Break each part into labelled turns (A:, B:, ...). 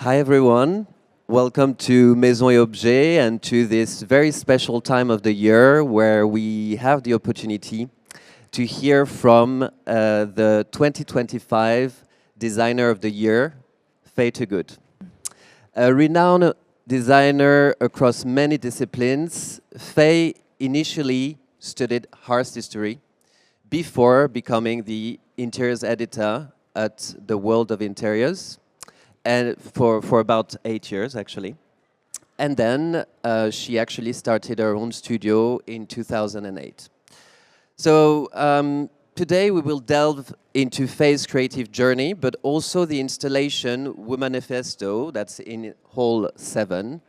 A: Hi everyone, welcome to Maison&Objet and to this very special time of the year where we have the opportunity to hear from the 2025 Designer of the Year, Faye Toogood. A renowned designer across many disciplines, Faye initially studied art history before becoming the interiors editor at the World of Interiors, and for about 8 years actually. And then she actually started her own studio in 2008. So today we will delve into Faye's creative journey, but also the installation Womanifesto, that's in Hall 7.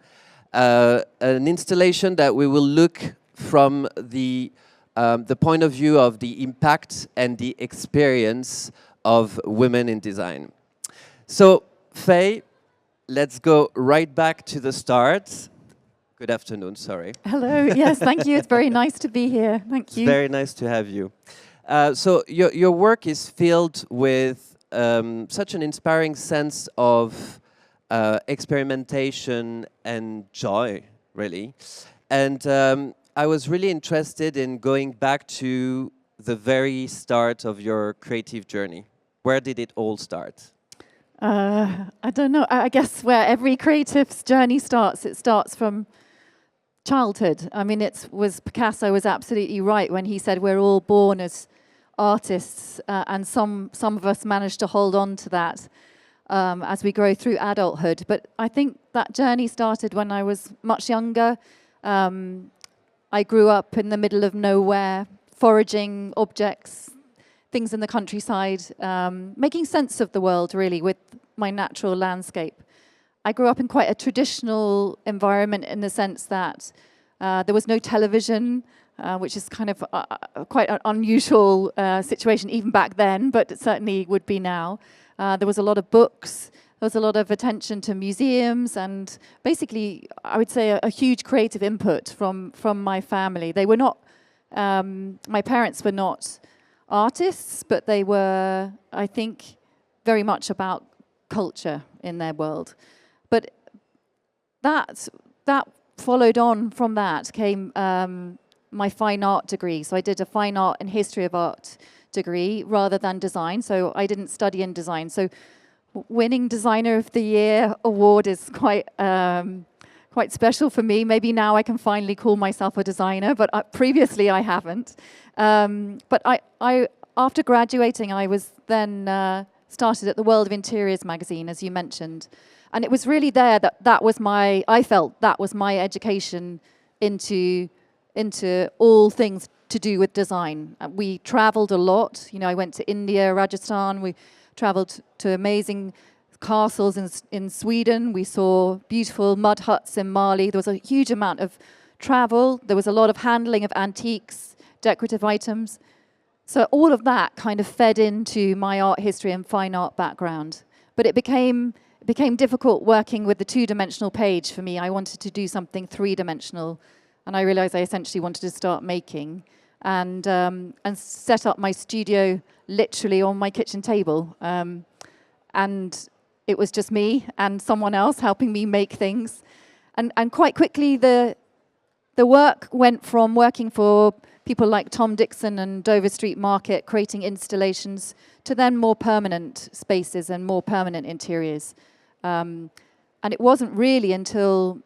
A: An installation that we will look from the point of view of the impact and the experience of women in design. So Faye, let's go right back to the start. Good afternoon, sorry.
B: Hello, yes, thank you. It's very nice to be here. Thank you.
A: It's very nice to have you. So your work is filled with such an inspiring sense of experimentation and joy, really. And I was really interested in going back to the very start of your creative journey. Where did it all start?
B: I don't know. I guess where every creative's journey starts, it starts from childhood. I mean, Picasso was absolutely right when he said we're all born as artists, and some of us manage to hold on to that as we grow through adulthood. But I think that journey started when I was much younger. I grew up in the middle of nowhere, foraging objects, things in the countryside, making sense of the world, really, with my natural landscape. I grew up in quite a traditional environment in the sense that there was no television, which is kind of quite an unusual situation even back then, but it certainly would be now. There was a lot of books, there was a lot of attention to museums, and basically, I would say a huge creative input from my family. They were not, my parents were not artists, but they were, I think, very much about culture in their world. But that followed on from that came my fine art degree. So I did a fine art and history of art degree rather than design. So I didn't study in design. So winning Designer of the Year award is quite special for me. Maybe now I can finally call myself a designer, but previously I haven't. But I after graduating, I was then started at the World of Interiors magazine, as you mentioned. And it was really there that I felt that was my education into all things to do with design. We traveled a lot. You know, I went to India, Rajasthan. We traveled to amazing castles in Sweden. We saw beautiful mud huts in Mali. There was a huge amount of travel. There was a lot of handling of antiques, decorative items. So all of that kind of fed into my art history and fine art background. But it became difficult working with the two-dimensional page for me. I wanted to do something three-dimensional, and I realized I essentially wanted to start making and set up my studio literally on my kitchen table. And it was just me and someone else helping me make things. And quite quickly, the work went from working for people like Tom Dixon and Dover Street Market, creating installations, to then more permanent spaces and more permanent interiors. And it wasn't really until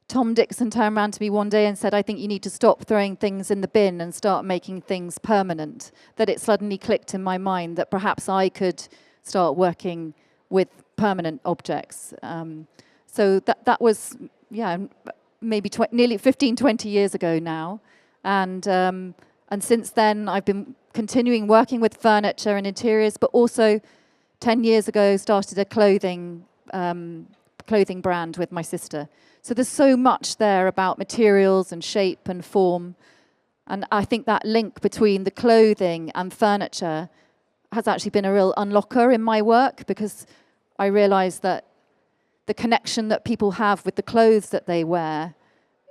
B: Tom Dixon turned around to me one day and said, I think you need to stop throwing things in the bin and start making things permanent, that it suddenly clicked in my mind that perhaps I could start working with permanent objects. So that was, maybe nearly 15, 20 years ago now. And since then, I've been continuing working with furniture and interiors, but also 10 years ago started a clothing brand with my sister. So there's so much there about materials and shape and form. And I think that link between the clothing and furniture has actually been a real unlocker in my work, because I realized that the connection that people have with the clothes that they wear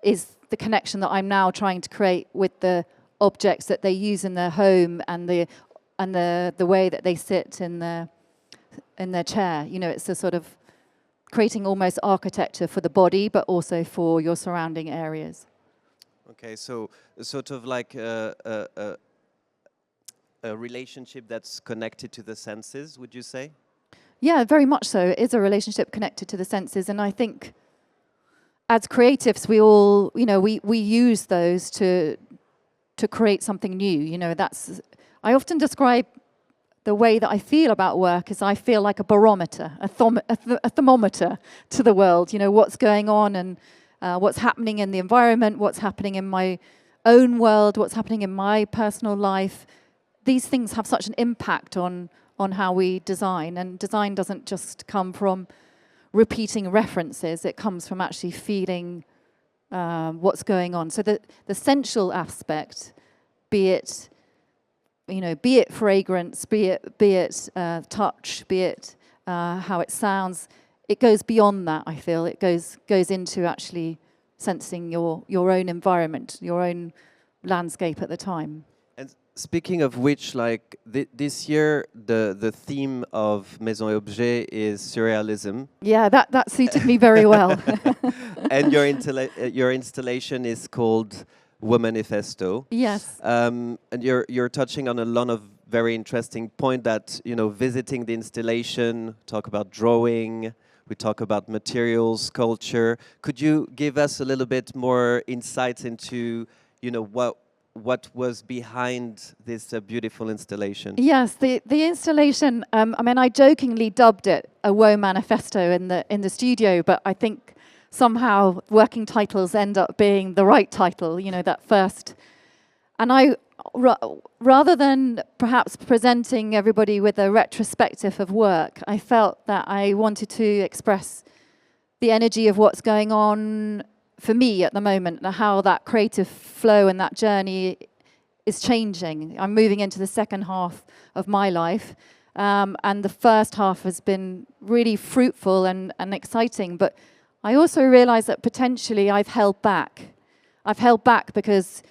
B: is the connection that I'm now trying to create with the objects that they use in their home and the way that they sit in their chair. You know, it's a sort of creating almost architecture for the body, but also for your surrounding areas.
A: Okay, so sort of like a relationship that's connected to the senses, would you say?
B: Yeah, very much so. It is a relationship connected to the senses, and I think as creatives, we all, we use those to create something new. I often describe the way that I feel about work as I feel like a barometer, a thermometer to the world. What's going on and what's happening in the environment, what's happening in my own world, what's happening in my personal life. These things have such an impact on how we design, and design doesn't just come from repeating references, it comes from actually feeling what's going on. So the sensual aspect, be it fragrance, be it touch, be it how it sounds, it goes beyond that, I feel. It goes into actually sensing your own environment, your own landscape at the time.
A: And speaking of which, like this year, the theme of Maison&Objet is surrealism.
B: Yeah, that suited me very well.
A: And your installation is called Womanifesto.
B: Yes.
A: And you're touching on a lot of very interesting point that, visiting the installation, talk about drawing, we talk about materials, culture. Could you give us a little bit more insights into, what was behind this beautiful installation?
B: Yes, the installation, I jokingly dubbed it a Womanifesto in the studio, but I think somehow working titles end up being the right title, that first. And rather than perhaps presenting everybody with a retrospective of work, I felt that I wanted to express the energy of what's going on for me at the moment, and how that creative flow and that journey is changing. I'm moving into the second half of my life, and the first half has been really fruitful and exciting, but I also realize that potentially I've held back. I've held back because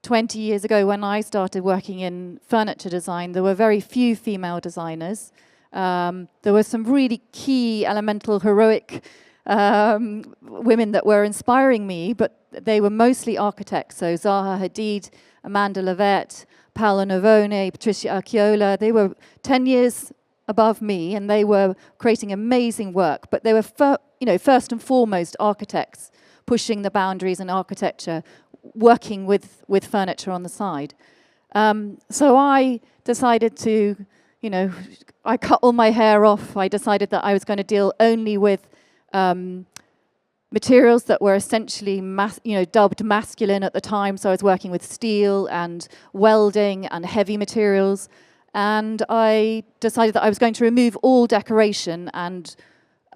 B: 20 years ago when I started working in furniture design, there were very few female designers. There were some really key, elemental, heroic women that were inspiring me, but they were mostly architects. So Zaha Hadid, Amanda Levette, Paola Novone, Patricia Archiola, they were 10 years above me, and they were creating amazing work. But they were, first and foremost architects, pushing the boundaries in architecture, working with furniture on the side. So I decided to, I cut all my hair off. I decided that I was going to deal only with materials that were essentially dubbed masculine at the time. So I was working with steel and welding and heavy materials. And I decided that I was going to remove all decoration and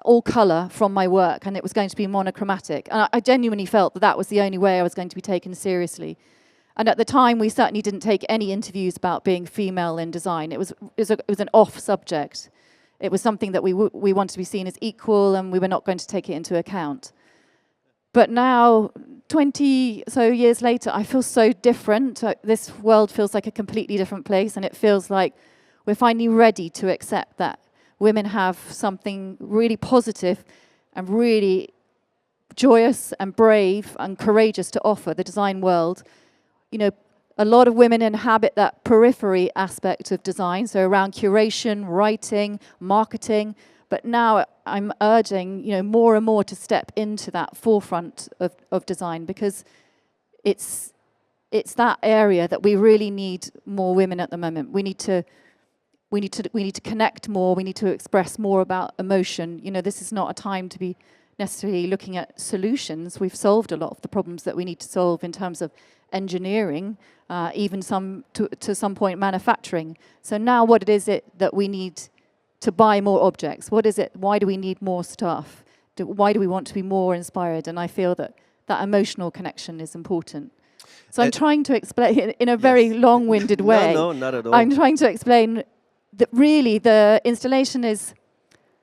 B: all colour from my work, and it was going to be monochromatic. And I genuinely felt that that was the only way I was going to be taken seriously. And at the time, we certainly didn't take any interviews about being female in design. It was an off subject. It was something that we wanted to be seen as equal, and we were not going to take it into account. But now, 20 so years later, I feel so different. This world feels like a completely different place, and it feels like we're finally ready to accept that women have something really positive and really joyous and brave and courageous to offer the design world. A lot of women inhabit that periphery aspect of design, so around curation, writing, marketing. But now I'm urging, more and more to step into that forefront of design, because it's that area that we really need more women at the moment. We need to connect more. We need to express more about emotion. This is not a time to be necessarily looking at solutions. We've solved a lot of the problems that we need to solve in terms of engineering, even to some point manufacturing. So now what is it that we need to buy more objects? What is it? Why do we need more stuff? Why do we want to be more inspired? And I feel that emotional connection is important. So I'm trying to explain in a very long-winded way.
A: No, not at all.
B: I'm trying to explain that really the installation is,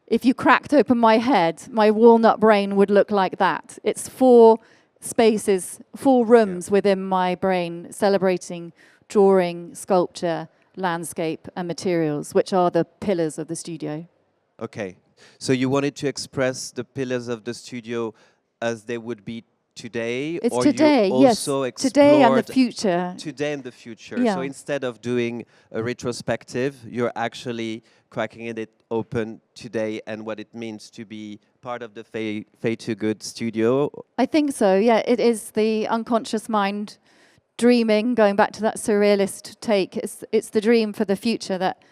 B: if you cracked open my head, my walnut brain would look like that. It's 4 spaces, 4 rooms within my brain celebrating drawing, sculpture, landscape and materials, which are the pillars of the studio.
A: Okay. So you wanted to express the pillars of the studio as they would be today,
B: It's
A: or
B: today,
A: you
B: yes.
A: also
B: Today and the
A: explored
B: future.
A: today and the future.
B: Yeah.
A: So instead of doing a retrospective, you're actually cracking it open today and what it means to be part of the Faye Toogood studio.
B: I think so, yeah. It is the unconscious mind dreaming, going back to that surrealist take. It's the dream for the future that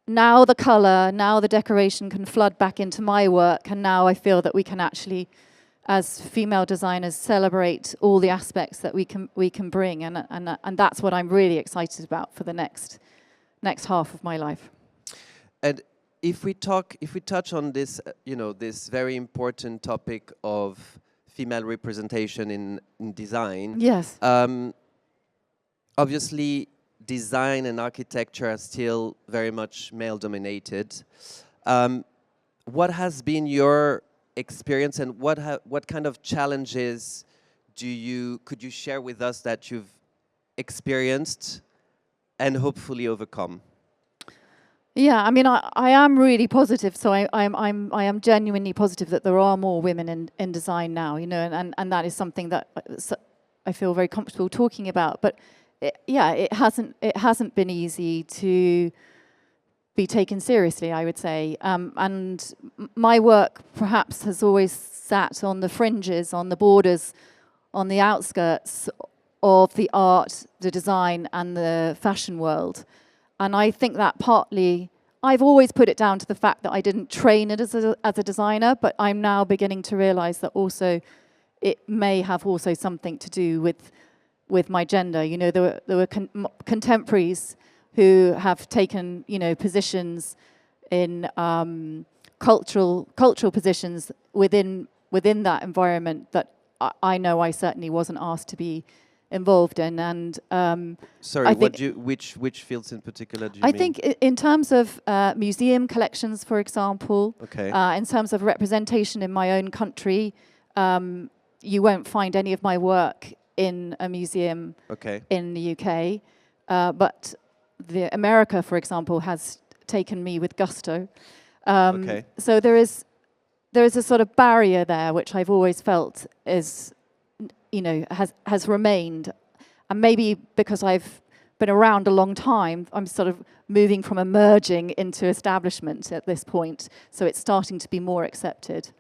B: now the color, now the decoration can flood back into my work, and now I feel that we can actually, as female designers, celebrate all the aspects that we can bring, and that's what I'm really excited about for the next half of my life.
A: And if we touch on this, this very important topic of female representation in design.
B: Yes.
A: Obviously, design and architecture are still very much male-dominated. What has been your experience, and what kind of challenges could you share with us that you've experienced and hopefully overcome?
B: Yeah, I mean, I am really positive. So I am genuinely positive that there are more women in design now. And that is something that I feel very comfortable talking about. But it hasn't been easy to be taken seriously, I would say. And my work perhaps has always sat on the fringes, on the borders, on the outskirts of the art, the design, and the fashion world. And I think that partly, I've always put it down to the fact that I didn't train it as a designer, but I'm now beginning to realize that also it may have also something to do with my gender. There were contemporaries who have taken, positions in cultural positions within that environment that I know I certainly wasn't asked to be involved in. And
A: sorry, which fields in particular do you mean?
B: I think in terms of museum collections, for example,
A: okay.
B: In terms of representation in my own country, you won't find any of my work in a museum in the UK, but America, for example, has taken me with gusto. So there is a sort of barrier there, which I've always felt is, has remained. And maybe because I've been around a long time, I'm sort of moving from emerging into establishment at this point. So it's starting to be more accepted.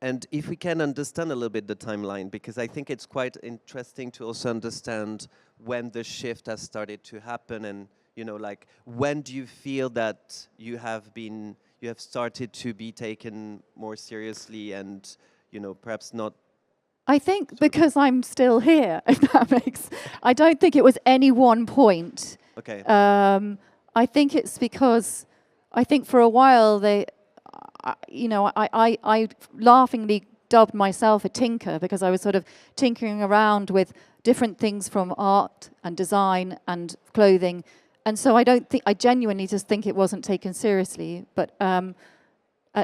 A: And if we can understand a little bit the timeline, because I think it's quite interesting to also understand when the shift has started to happen, and when do you feel that you have started to be taken more seriously, and perhaps not.
B: I think because I'm still here, if that makes. I don't think it was any one point.
A: Okay.
B: I think it's because I think for a while I laughingly dubbed myself a tinker, because I was sort of tinkering around with different things from art and design and clothing. And so I genuinely just think it wasn't taken seriously. But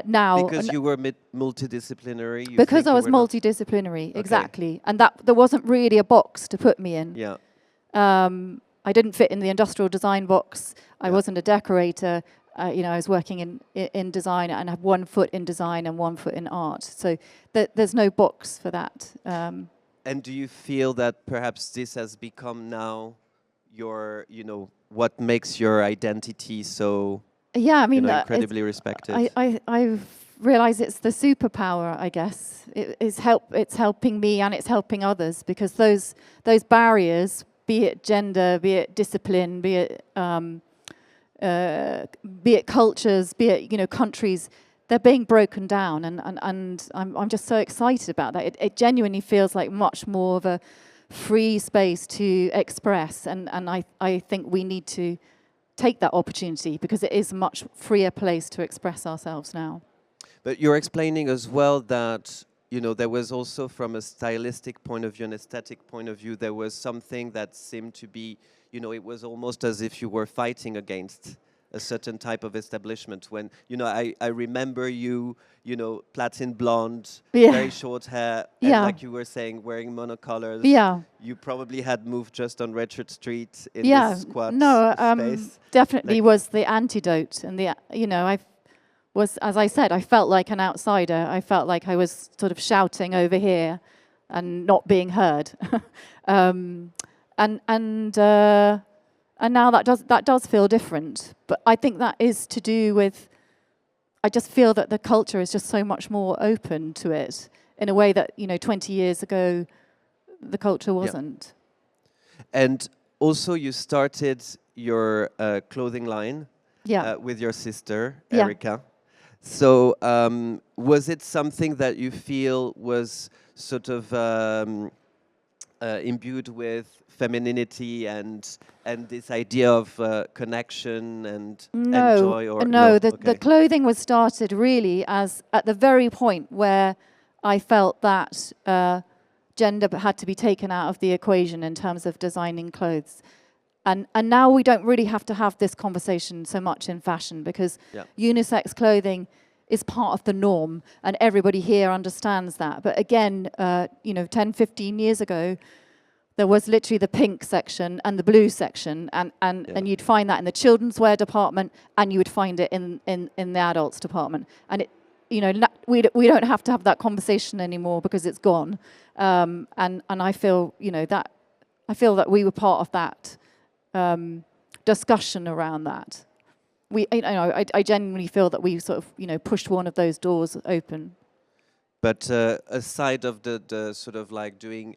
B: now...
A: Because you were multidisciplinary?
B: Because I was multidisciplinary, exactly. And that there wasn't really a box to put me in.
A: Yeah.
B: I didn't fit in the industrial design box. I wasn't a decorator. I was working in design, and I had 1 foot in design and 1 foot in art. So there's no box for that.
A: And do you feel that perhaps this has become now your, what makes your identity so, incredibly respected?
B: I've realized it's the superpower, I guess. It's helping me and it's helping others, because those barriers, be it gender, be it discipline, be it cultures, be it countries, they're being broken down, and I'm just so excited about that. It genuinely feels like much more of a free space to express, and I think we need to take that opportunity, because it is a much freer place to express ourselves now.
A: But you're explaining as well that there was also, from a stylistic point of view, an aesthetic point of view, there was something that seemed to be, it was almost as if you were fighting against a certain type of establishment. When, I remember you, platin blonde, very short hair, and like you were saying, wearing monocolors. Yeah. You probably had moved just on Richard Street in this squat space.
B: Definitely was the antidote. And was, as I said, I felt like an outsider. I felt like I was sort of shouting over here and not being heard. And now that does feel different. But I think that is to do with, I just feel that the culture is just so much more open to it in a way that, 20 years ago, the culture wasn't.
A: Yeah. And also you started your clothing line with your sister, Erica. So was it something that you feel was sort of imbued with femininity and this idea of connection and joy? Or
B: no, the clothing was started really as at the very point where I felt that gender had to be taken out of the equation in terms of designing clothes. And now we don't really have to have this conversation so much in fashion, because unisex clothing is part of the norm, and everybody here understands that. But again, 10, 15 years ago, there was literally the pink section and the blue section, and you'd find that in the children's wear department, and you would find it in the adults department. And it, we don't have to have that conversation anymore because it's gone. And I feel, that we were part of that discussion around that. I genuinely feel that we sort of, pushed one of those doors open.
A: But aside of the sort of like doing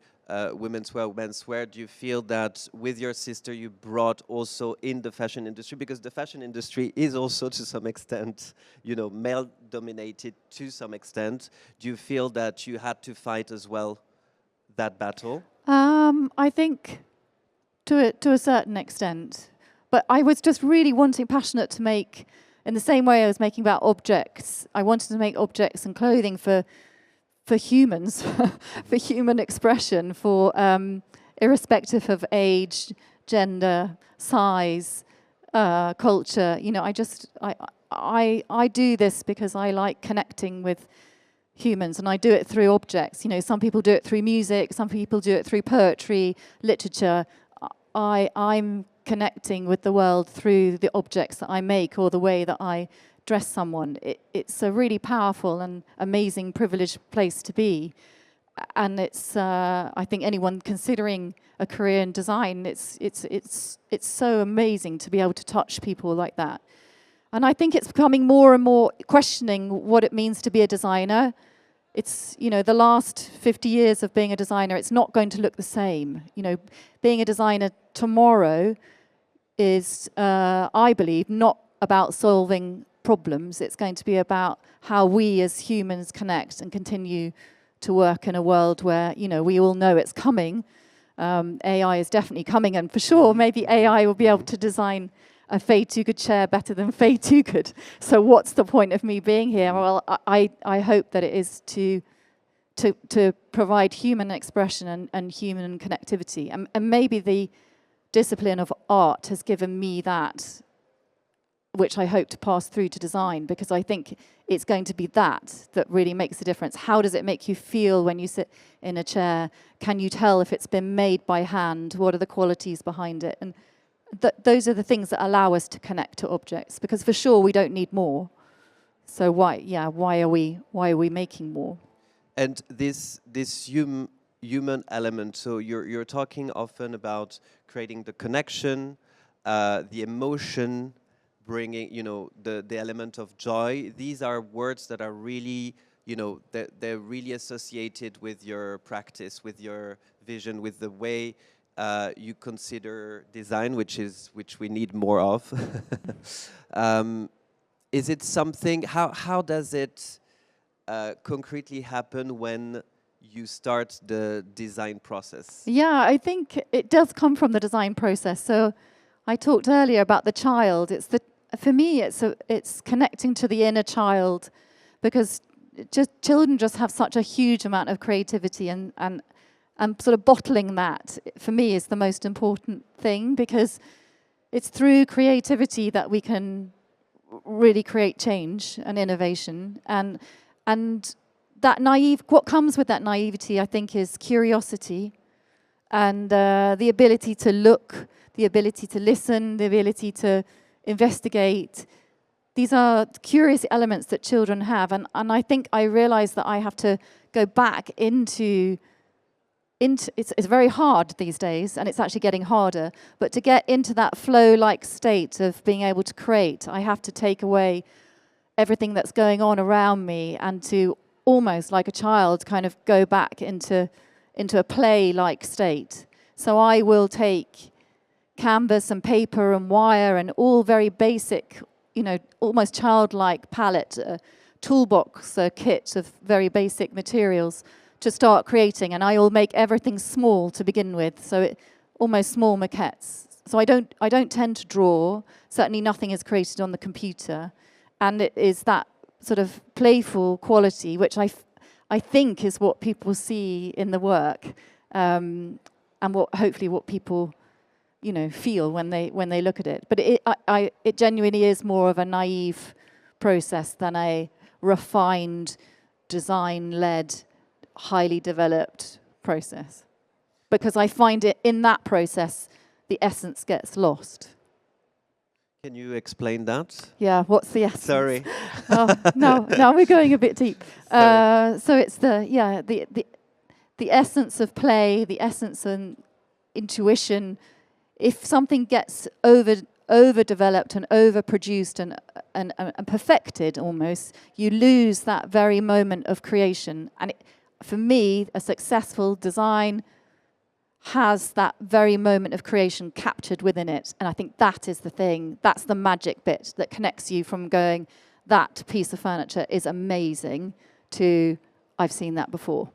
A: women's wear, men's wear, do you feel that with your sister you brought also in the fashion industry, because the fashion industry is also to some extent, male dominated to some extent. Do you feel that you had to fight as well that battle?
B: I think to a certain extent. But I was just really passionate to make, in the same way I was making about objects, I wanted to make objects and clothing for humans, for human expression, for irrespective of age, gender, size, culture. I do this because I like connecting with humans, and I do it through objects. Some people do it through music, some people do it through poetry, literature. I'm connecting with the world through the objects that I make or the way that I dress someone. It's a really powerful and amazing, privileged place to be. And it's, I think anyone considering a career in design, it's so amazing to be able to touch people like that. And I think it's becoming more and more questioning what it means to be a designer. It's, the last 50 years of being a designer, it's not going to look the same. Being a designer tomorrow is, I believe, not about solving problems. It's going to be about how we as humans connect and continue to work in a world where, we all know it's coming. AI is definitely coming, and for sure, maybe AI will be able to design a Faye Toogood chair better than Faye Toogood. So what's the point of me being here? Well, I hope that it is to provide human expression and human connectivity. And maybe the discipline of art has given me that, which I hope to pass through to design, because I think it's going to be that really makes a difference. How does it make you feel when you sit in a chair? Can you tell if it's been made by hand? What are the qualities behind it? And those are the things that allow us to connect to objects, because for sure we don't need more. So why are we making more?
A: And this human element. So you're talking often about creating the connection, the emotion, bringing the element of joy. These are words that are really they're really associated with your practice, with your vision, with the way you consider design, which we need more of. Is it something? How does it concretely happen when you start the design process?
B: Yeah, I think it does come from the design process. So I talked earlier about the child. For me, it's connecting to the inner child, because children just have such a huge amount of creativity, and sort of bottling that, for me, is the most important thing, because it's through creativity that we can really create change and innovation. And that what comes with that naivety, I think, is curiosity and the ability to look, the ability to listen, the ability to investigate, these are curious elements that children have, and I think I realize that I have to go back into it's very hard these days, and it's actually getting harder, but to get into that flow-like state of being able to create, I have to take away everything that's going on around me and to almost like a child kind of go back into a play-like state. So I will take canvas and paper and wire and all very basic, you know, almost childlike palette, toolbox, kit of very basic materials to start creating, and I will make everything small to begin with, so it almost small maquettes. So I don't tend to draw. Certainly nothing is created on the computer, and it is that sort of playful quality which I think is what people see in the work, and hopefully what people, you know, feel when they look at it. But it genuinely is more of a naive process than a refined, design-led, highly developed process, because I find it in that process the essence gets lost.
A: Can you explain that?
B: Yeah, what's the essence?
A: Sorry.
B: Oh, now we're going a bit deep. So it's the essence of play, the essence of intuition. If something gets overdeveloped and overproduced and perfected almost, you lose that very moment of creation. And for me, a successful design has that very moment of creation captured within it. And I think that is the thing, that's the magic bit that connects you from going, that piece of furniture is amazing, to I've seen that before.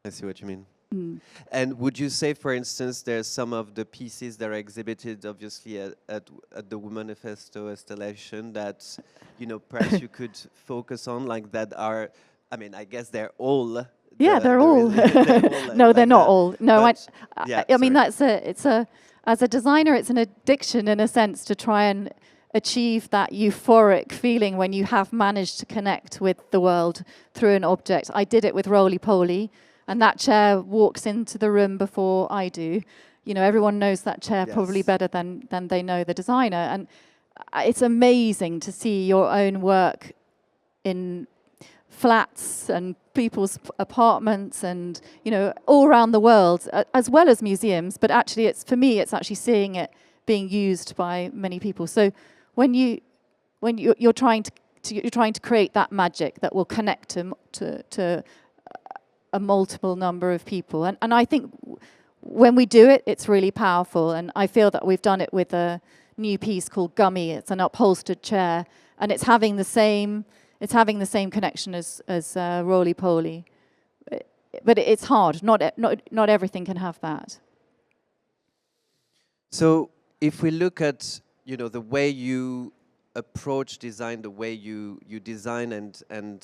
A: I see what you mean. Mm. And would you say, for instance, there's some of the pieces that are exhibited, obviously, at the Womanifesto installation that, you know, perhaps you could focus on, like that are, I mean, I guess they're all...
B: Yeah, they're all. No, they're not all. No, I mean, as a designer, it's an addiction in a sense to try and achieve that euphoric feeling when you have managed to connect with the world through an object. I did it with Roly Poly, and that chair walks into the room before I do. You know, everyone knows that chair probably better than they know the designer. And it's amazing to see your own work in flats and people's apartments and, you know, all around the world, as well as museums. But actually, for me, it's actually seeing it being used by many people. So when you're trying to create that magic that will connect to a multiple number of people, and I think when we do it, it's really powerful. And I feel that we've done it with a new piece called Gummy. It's an upholstered chair, and it's having the same connection as Roly Poly, but it's hard. Not everything can have that.
A: So if we look at, you know, the way you approach design, the way you design, and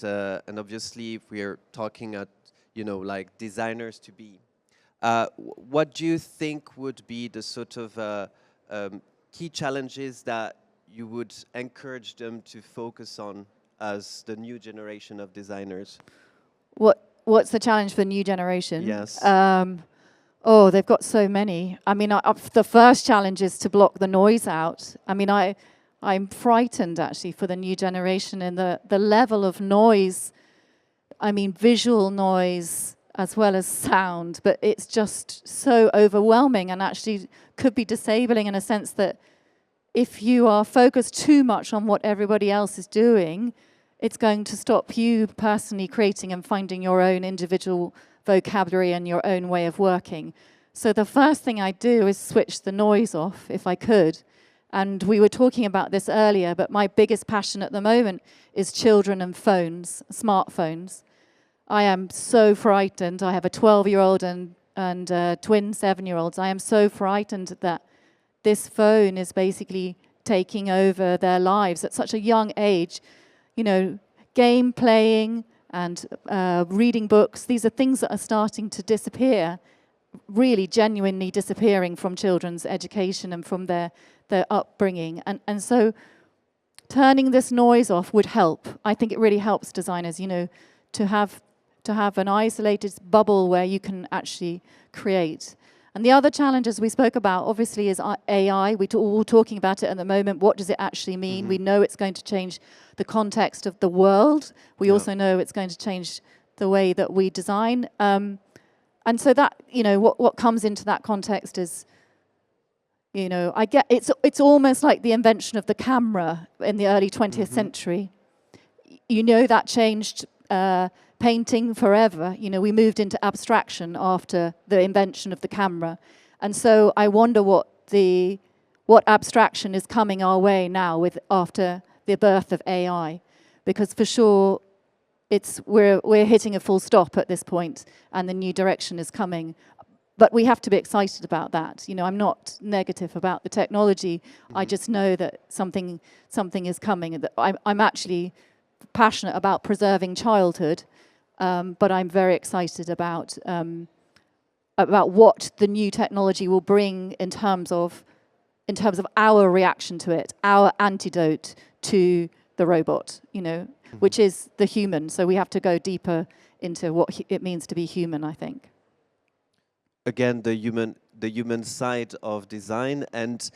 A: obviously if we're talking at, you know, like designers to be, what do you think would be the sort of key challenges that you would encourage them to focus on as the new generation of designers?
B: What's the challenge for the new generation?
A: Yes.
B: Oh, they've got so many. I mean, the first challenge is to block the noise out. I mean, I'm frightened actually for the new generation and the level of noise. I mean, visual noise as well as sound, but it's just so overwhelming and actually could be disabling in a sense that if you are focused too much on what everybody else is doing, it's going to stop you personally creating and finding your own individual vocabulary and your own way of working. So the first thing I do is switch the noise off, if I could. And we were talking about this earlier, but my biggest passion at the moment is children and phones, smartphones. I am so frightened. I have a 12-year-old and twin 7-year-olds. I am so frightened that this phone is basically taking over their lives at such a young age. You know, game playing and reading books, these are things that are starting to disappear, really genuinely disappearing from children's education and from their upbringing. And so turning this noise off would help. I think it really helps designers, you know, to have an isolated bubble where you can actually create. And the other challenges we spoke about, obviously, is AI. We're all talking about it at the moment. What does it actually mean? We know it's going to change the context of the world. We also know it's going to change the way that we design. And so that, what comes into that context is, I get it's almost like the invention of the camera in the early 20th century. That changed painting forever. We moved into abstraction after the invention of the camera. And so I wonder what abstraction is coming our way now after the birth of AI. Because for sure, we're hitting a full stop at this point, and the new direction is coming. But we have to be excited about that. I'm not negative about the technology. I just know that something is coming. That I'm actually passionate about preserving childhood, but I'm very excited about what the new technology will bring in terms of our reaction to it, our antidote to the robot. Which is the human. So we have to go deeper into what it means to be human, I think.
A: Again, the human side of design, and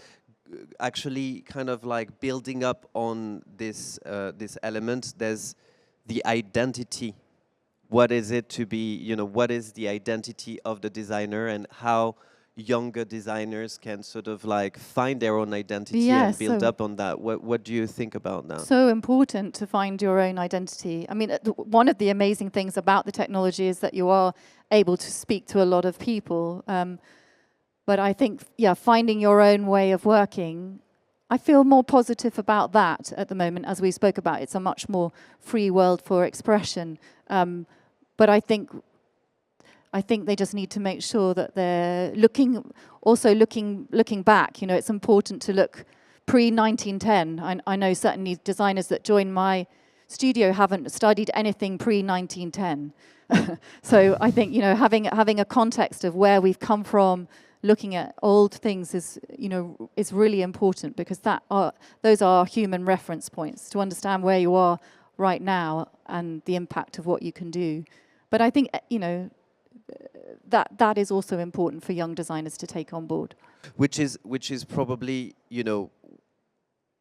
A: actually kind of like building up on this element, there's the identity. What is it to be, what is the identity of the designer, and how younger designers can sort of like find their own identity and build up on that. What do you think about that?
B: So important to find your own identity. I mean, one of the amazing things about the technology is that you are able to speak to a lot of people. But I think, finding your own way of working, I feel more positive about that at the moment. As we spoke about, it's a much more free world for expression. But I think they just need to make sure that they're looking back. It's important to look pre-1910. I know certainly designers that join my studio haven't studied anything pre-1910. So I think, having a context of where we've come from, looking at old things is really important, because those are human reference points to understand where you are right now and the impact of what you can do. But I think, that is also important for young designers to take on board.
A: Which is probably,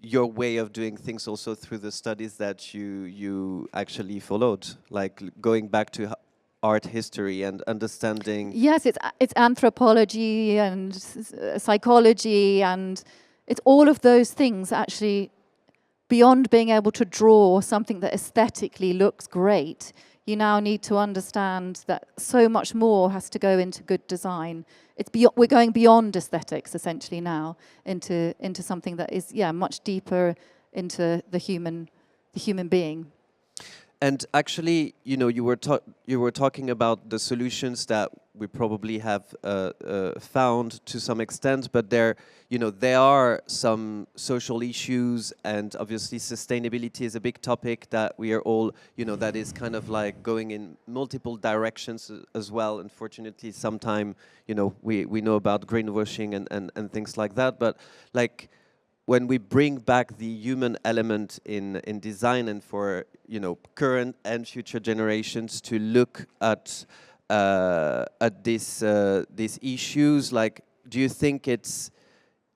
A: your way of doing things also through the studies that you actually followed, like going back to art history and understanding.
B: Yes, it's anthropology and psychology, and it's all of those things actually. Beyond being able to draw something that aesthetically looks great, you now need to understand that so much more has to go into good design. We're going beyond aesthetics essentially now into something that is much deeper into the human being.
A: And actually, you were talking about the solutions that we probably have found to some extent, but there are some social issues, and obviously sustainability is a big topic that we are all, that is kind of like going in multiple directions as well. Unfortunately, sometimes, we know about greenwashing and things like that, but like, when we bring back the human element in design, and for current and future generations to look at these issues, like, do you think it's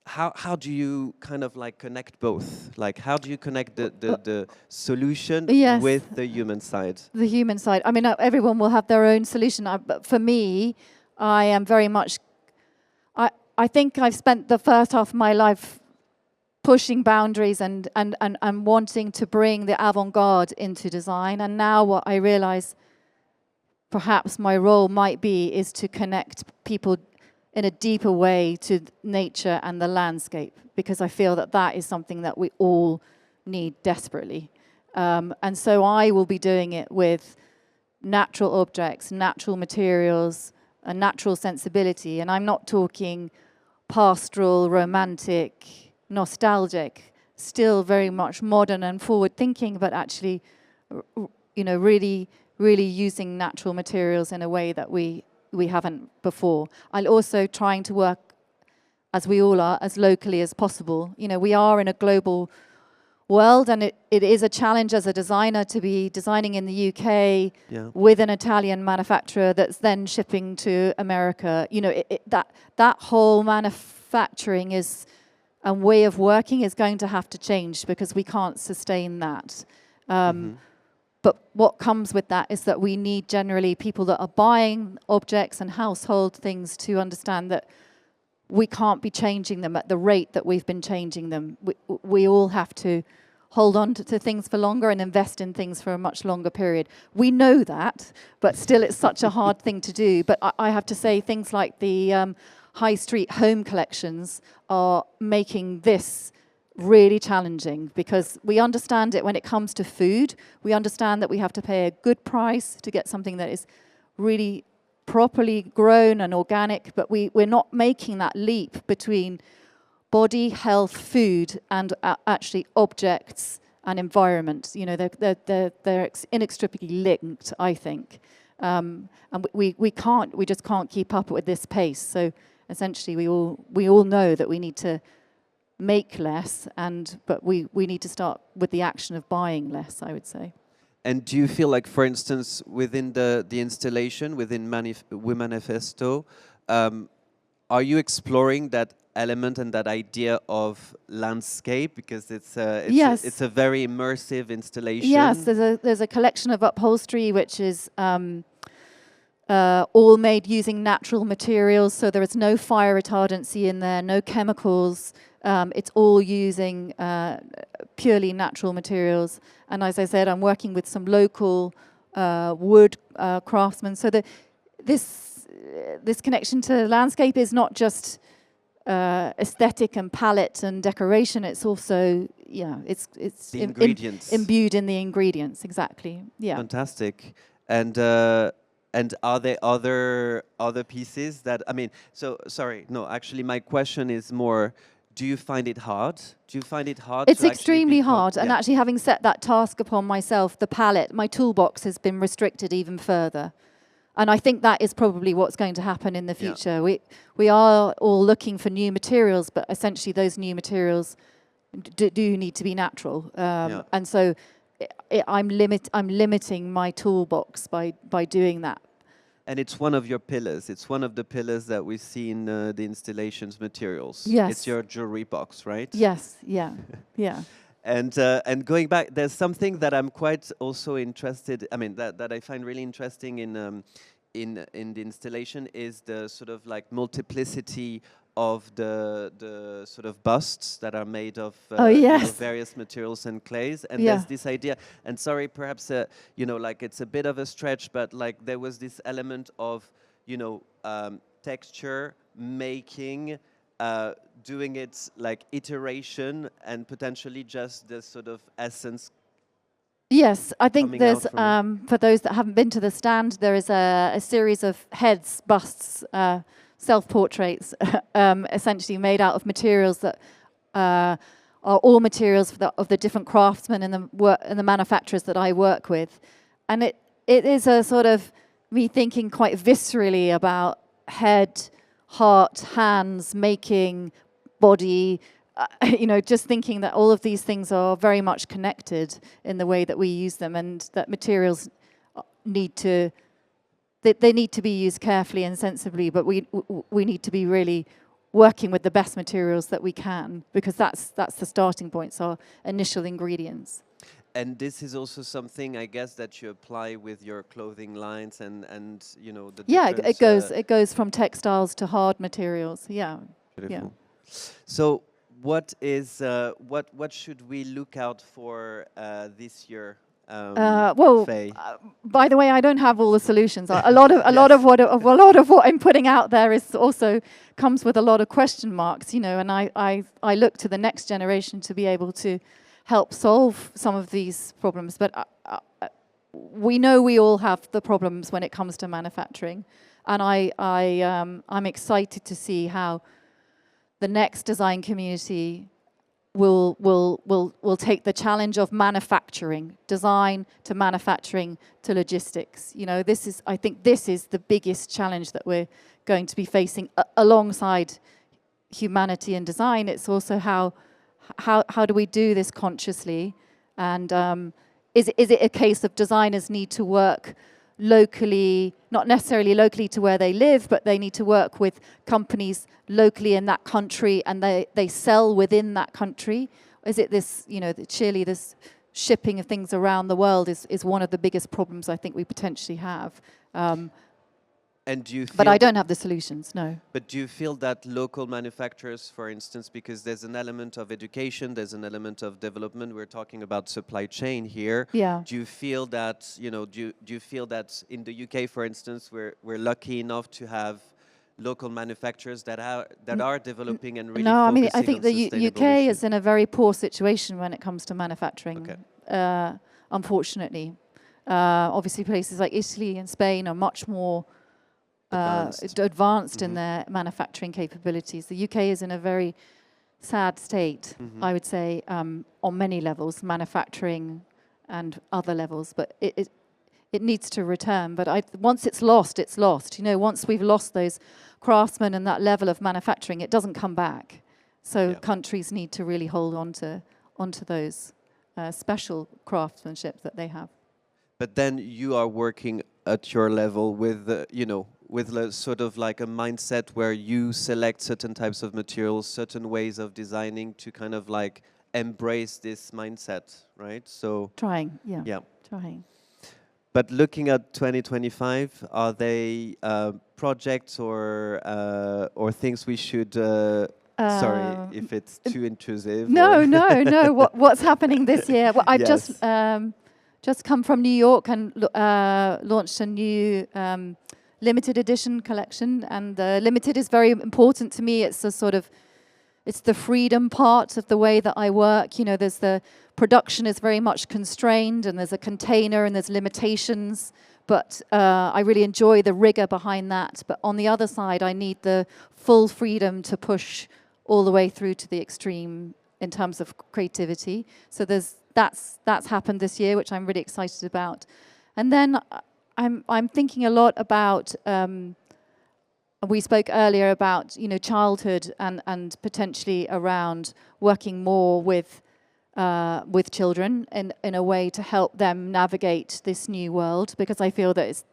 A: how do you kind of like connect both? Like, how do you connect the solution with the human side?
B: The human side. I mean, everyone will have their own solution. But for me, I am very much. I think I've spent the first half of my life pushing boundaries and wanting to bring the avant-garde into design. And now what I realize perhaps my role might be is to connect people in a deeper way to nature and the landscape, because I feel that is something that we all need desperately. And so I will be doing it with natural objects, natural materials, a natural sensibility. And I'm not talking pastoral, romantic, nostalgic, still very much modern and forward thinking, but actually, really using natural materials in a way that we haven't before. I'm also trying to work, as we all are, as locally as possible. We are in a global world, and it is a challenge as a designer to be designing in the UK with an Italian manufacturer that's then shipping to America. You know, that whole manufacturing is and way of working is going to have to change because we can't sustain that. But what comes with that is that we need generally people that are buying objects and household things to understand that we can't be changing them at the rate that we've been changing them. We all have to hold on to things for longer and invest in things for a much longer period. We know that, but still it's such a hard thing to do. But I have to say things like the high street home collections are making this really challenging because we understand it when it comes to food. We understand that we have to pay a good price to get something that is really properly grown and organic, but we're not making that leap between body, health, food, and actually objects and environment. You know, they're inextricably linked, I think. And we just can't keep up with this pace. So essentially we all know that we need to make less, but we need to start with the action of buying less, I would say.
A: And do you feel like, for instance, within the installation, within Womanifesto, are you exploring that element and that idea of landscape? Because it's a very immersive installation.
B: Yes, there's a collection of upholstery which is all made using natural materials, so there is no fire retardancy in there, no chemicals. It's all using purely natural materials. And as I said, I'm working with some local wood craftsmen. So this connection to landscape is not just aesthetic and palette and decoration. It's also, it's
A: the ingredients.
B: Imbued in the ingredients, exactly. Yeah.
A: Fantastic. And are there other pieces that, I mean, so, sorry, no, actually my question is more, do you find it hard?
B: It's extremely hard. And actually having set that task upon myself, the palette, my toolbox has been restricted even further. And I think that is probably what's going to happen in the future. We are all looking for new materials, but essentially those new materials do need to be natural. And so I'm limiting my toolbox by doing that.
A: And it's one of your pillars. It's one of the pillars that we see in the installation's materials.
B: Yes.
A: It's your jewelry box, right?
B: Yes, yeah.
A: And going back, there's something that I'm quite also interested, I mean, that I find really interesting in the installation is the sort of like multiplicity of the sort of busts that are made of various materials and clays. And there's this idea, and sorry, perhaps, like it's a bit of a stretch, but like there was this element of, texture, making, doing it like iteration and potentially just the sort of essence.
B: Yes, I think there's, for those that haven't been to the stand, there is a series of heads, busts, self-portraits, essentially made out of materials that are all materials of the different craftsmen and the manufacturers that I work with. And it is a sort of me thinking quite viscerally about head, heart, hands, making, body, just thinking that all of these things are very much connected in the way that we use them, and that materials need to be used carefully and sensibly, but we need to be really working with the best materials that we can, because that's the starting points, our initial ingredients.
A: And this is also something, I guess, that you apply with your clothing lines and the
B: it goes from textiles to hard materials. Yeah.
A: Beautiful. Yeah. So what should we look out for this year?
B: Faye? By the way, I don't have all the solutions. A lot of what I'm putting out there is also comes with a lot of question marks, and I look to the next generation to be able to help solve some of these problems. But we know we all have the problems when it comes to manufacturing, and I'm excited to see how the next design community will take the challenge of manufacturing, design to manufacturing to logistics. I think this is the biggest challenge that we're going to be facing alongside humanity and design. It's also how do we do this consciously? And is it a case of designers need to work locally, not necessarily locally to where they live, but they need to work with companies locally in that country, and they sell within that country? Is it this, surely this shipping of things around the world is one of the biggest problems I think we potentially have.
A: And do you feel
B: but I don't have the solutions, no.
A: But do you feel that local manufacturers, for instance, because there's an element of education, there's an element of development, we're talking about supply chain here.
B: Yeah.
A: Do you feel that, do you feel that in the UK, for instance, we're lucky enough to have local manufacturers that are developing and really
B: No, I mean, I
A: focusing
B: think
A: on
B: the
A: sustainable
B: UK
A: issues?
B: is in a very poor situation when it comes to manufacturing,
A: Okay.
B: Unfortunately. Obviously, places like Italy and Spain are much more advanced in their manufacturing capabilities. The UK is in a very sad state, I would say, on many levels, manufacturing and other levels. But it needs to return. But once it's lost, it's lost. Once we've lost those craftsmen and that level of manufacturing, it doesn't come back. So countries need to really hold onto those special craftsmanship that they have.
A: But then you are working at your level with, with sort of like a mindset where you select certain types of materials, certain ways of designing to kind of like embrace this mindset, right? So
B: Trying.
A: But looking at 2025, are they projects or things we should? Sorry if it's too intrusive.
B: No. What's happening this year? Well, I've just come from New York and launched a new limited edition collection. And the limited is very important to me. It's the freedom part of the way that I work. There's the production is very much constrained, and there's a container, and there's limitations. But I really enjoy the rigor behind that. But on the other side, I need the full freedom to push all the way through to the extreme in terms of creativity. So that's happened this year, which I'm really excited about. And then I'm thinking a lot about. We spoke earlier about childhood and potentially around working more with children in a way to help them navigate this new world, because I feel that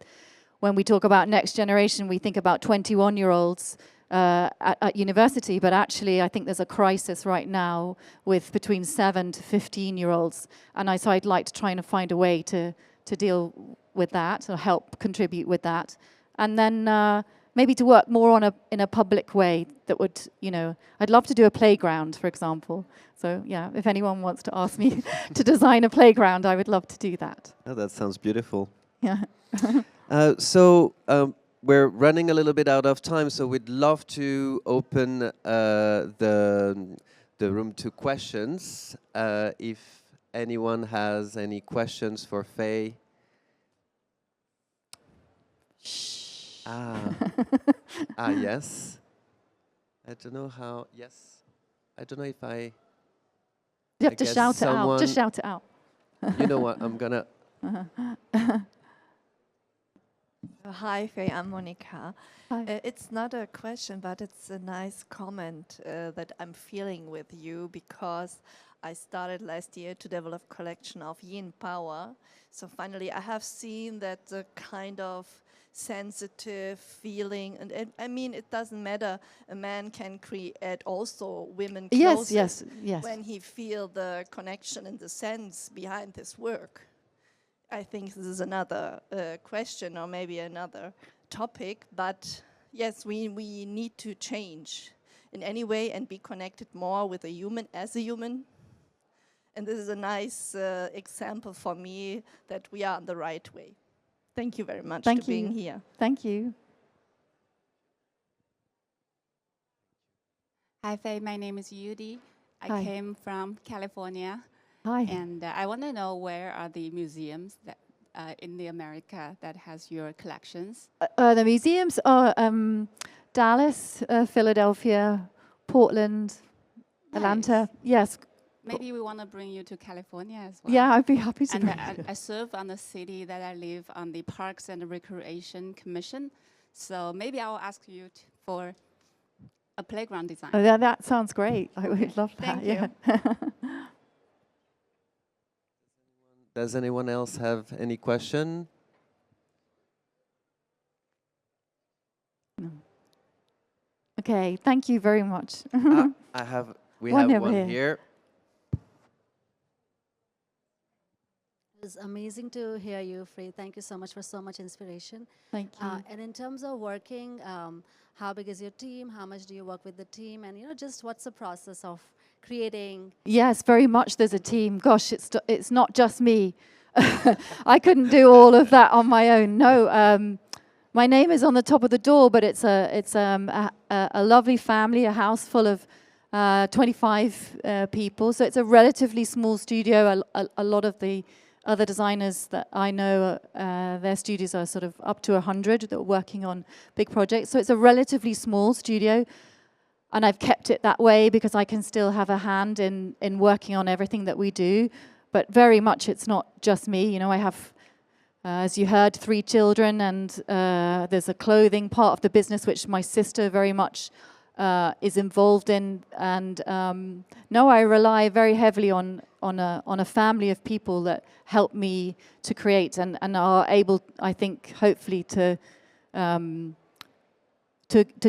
B: when we talk about next generation, we think about 21-year-olds at university, but actually I think there's a crisis right now with between 7 to 15-year-olds, and so I'd like to try and find a way to deal with that or help contribute with that, and then maybe to work more in a public way that would, I'd love to do a playground, for example. So yeah, if anyone wants to ask me to design a playground, I would love to do that.
A: Oh, that sounds beautiful.
B: Yeah.
A: So we're running a little bit out of time, so we'd love to open the room to questions. If anyone has any questions for Faye. Yes. I don't know how. Yes. I don't know if I.
B: You have to shout it out. Just shout it out.
A: You know what? I'm gonna.
C: Hi, Faye. I'm Monica.
B: Hi.
C: It's not a question, but it's a nice comment that I'm feeling with you, because I started last year to develop a collection of yin power. So finally, I have seen that the kind of sensitive feeling, and I mean, it doesn't matter, a man can create also women clothes.
B: Yes.
C: When he feel the connection and the sense behind this work. I think this is another question, or maybe another topic, but yes, we need to change in any way and be connected more with a human as a human. And this is a nice example for me that we are on the right way. Thank you very much for being here.
B: Thank you.
D: Hi, Faye. My name is Yudi. I came from California.
B: Hi.
D: And I want to know, where are the museums that in the America that has your collections?
B: The museums are Dallas, Philadelphia, Portland, Atlanta. Yes.
D: Maybe we want to bring you to California as well.
B: Yeah, I'd be happy to.
D: And I serve on the city that I live on the Parks and Recreation Commission. So maybe I'll ask you for a playground design.
B: Oh, that sounds great. I would love that.
D: Thank
B: yeah.
A: Does anyone else have any question?
B: No. Okay, thank you very much.
A: We
B: One
A: have
B: over
A: one
B: here.
A: here.
E: It's amazing to hear you, Faye. Thank you so much for so much inspiration.
B: Thank you.
E: And in terms of working, how big is your team? How much do you work with the team? And just what's the process of creating?
B: Yes, very much. There's a team. Gosh, it's not just me. I couldn't do all of that on my own. No, my name is on the top of the door, but it's a lovely family, a house full of 25 people. So it's a relatively small studio. A lot of the other designers that I know, their studios are sort of up to 100 that are working on big projects. So it's a relatively small studio. And I've kept it that way because I can still have a hand in working on everything that we do. But very much it's not just me. I have, as you heard, 3 children, and there's a clothing part of the business which my sister very much is involved in. And no, I rely very heavily on a family of people that help me to create and are able, I think, hopefully to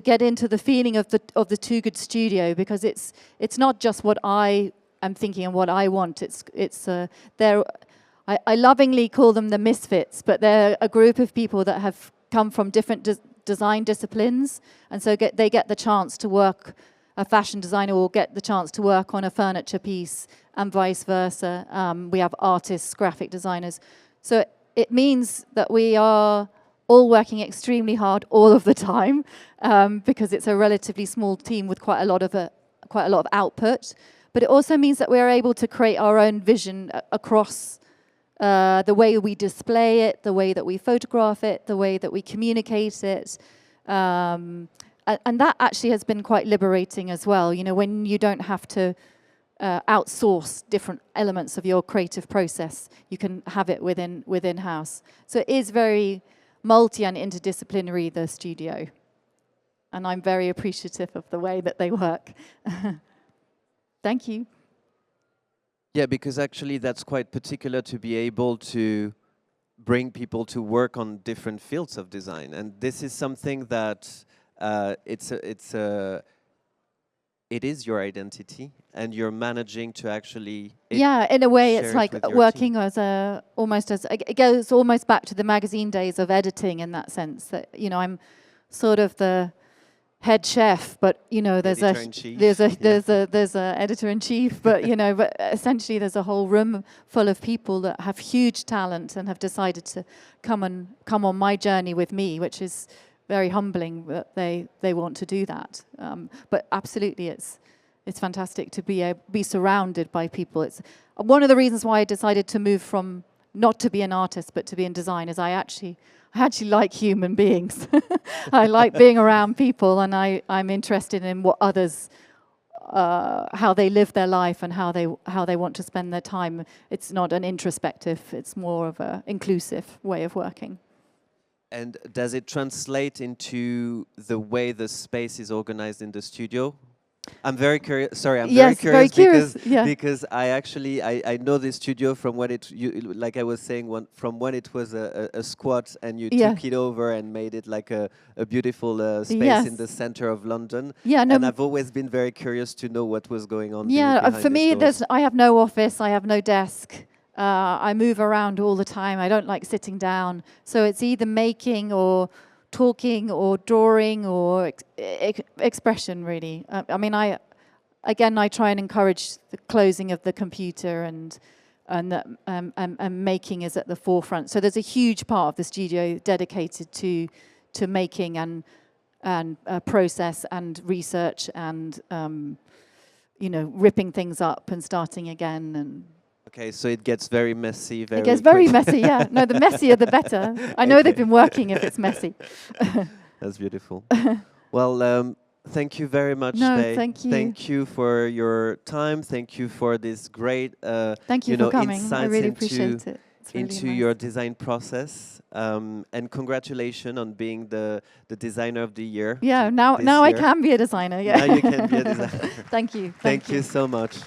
B: get into the feeling of the Toogood studio, because it's not just what I am thinking and what I want. I lovingly call them the misfits, but they're a group of people that have come from different design disciplines, and so they get the chance to work. A fashion designer will get the chance to work on a furniture piece, and vice versa. We have artists, graphic designers. So it means that we are all working extremely hard all of the time, because it's a relatively small team with quite a lot of output. But it also means that we are able to create our own vision across the way we display it, the way that we photograph it, the way that we communicate it. And that actually has been quite liberating as well, when you don't have to outsource different elements of your creative process. You can have it within-house. So it is very multi and interdisciplinary, the studio. And I'm very appreciative of the way that they work. Thank you.
A: Yeah, because actually that's quite particular to be able to bring people to work on different fields of design. And this is something that it is your identity, and you're managing to actually
B: in a way it's like working
A: team.
B: it goes almost back to the magazine days of editing, in that sense that I'm sort of the head chef, but there's a editor-in-chief, but but essentially there's a whole room full of people that have huge talent and have decided to come on my journey with me, which is very humbling that they want to do that. But absolutely, it's fantastic to be surrounded by people. It's one of the reasons why I decided to move from not to be an artist but to be in design, is I actually like human beings. I like being around people, and I'm interested in what others, how they live their life and how they want to spend their time. It's not an introspective, it's more of an inclusive way of working.
A: And does it translate into the way the space is organized in the studio? I'm very curious. Sorry, I'm very curious because I know this studio from when like I was saying, from when it was a squat, and you took it over and made it like a beautiful space in the center of London. Yeah, no, and I've always been very curious to know what was going on.
B: Yeah, for me, I have no office, I have no desk. I move around all the time. I don't like sitting down. So it's either making or talking or drawing or expression, really. I mean, I try and encourage the closing of the computer, and making is at the forefront. So there's a huge part of the studio dedicated to making and process and research and ripping things up and starting again. And
A: okay, so it gets very messy.
B: It gets very messy, yeah. No, the messier the better. I know they've been working if it's messy.
A: That's beautiful. Well, thank you very much, Faye.
B: Thank you.
A: Thank you for your time. Thank you for this great
B: thank you for coming. I really appreciate it. It's really
A: into
B: nice.
A: your design process. And congratulations on being the designer of the year.
B: Yeah, now
A: this
B: I
A: year.
B: can be a designer. Yeah.
A: Now you can be a designer.
B: Thank you.
A: Thank you so much.